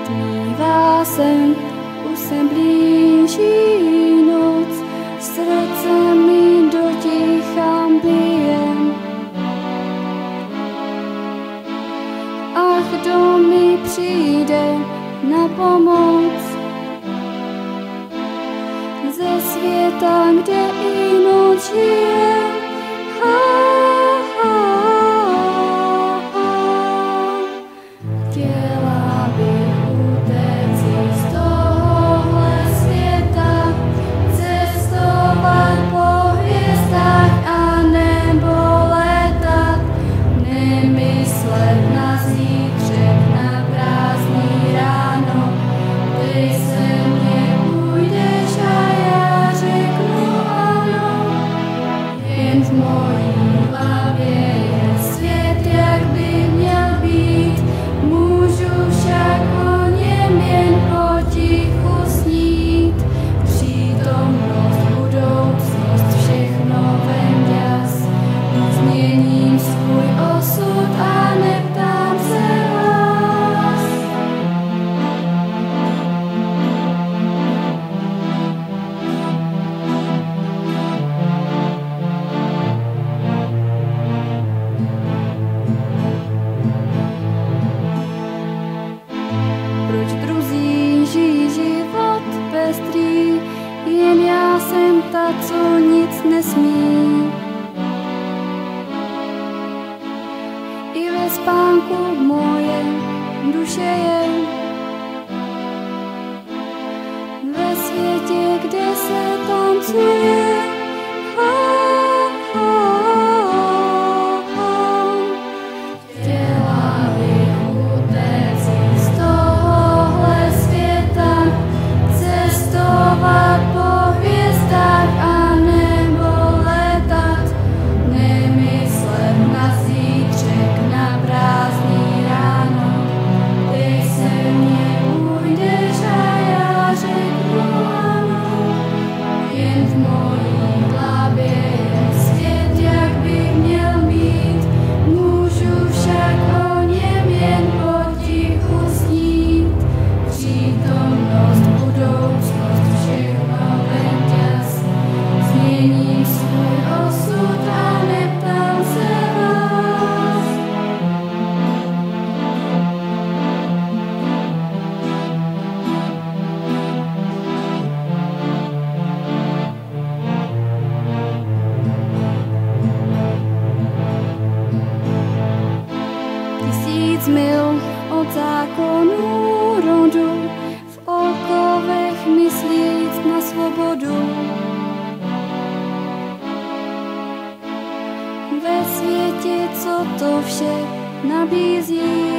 Tmívá se, už se blíží noc, srdce mi do ticha bije. Ach, kdo mi přijde na pomoc ze světa, kde i noc žije. Chtěla bych utéct z tohohle světa, cestovat po hvězdách a nebo letat, nemyslet na zítřek, na prázdný ráno. Dej se mně, půjdeš a já řeknu ano. Jen v mojí hlavě je svět, jak by měl být, můžu však o něm jen potichu snít. Přítomnost, budoucnost, všechno ven jas, změním svůj osud a neptám se vás. Proč druzí žijí život pestrý, jen já jsem ta, co nic nesmí. I ve spánku moje duše je ve světě, kde se tancuje. Chtěla bych utéct z tohohle světa, cestovat po hvězdách a nebo letat, nemyslet na zítřek, na prázdný ráno. Dej se mně, půjdeš a já řeknu ano. Jen v mojí hlavě je svět, jak by měl být, můžu však o něm jen potichu snít. Přítomnost, budoucnost, všechno ven jas, změním svůj osud a neptám se vás. Tisíc mil od zákonu rodu, v okovech myslíc na svobodu. Ve světě, co to vše nabízí,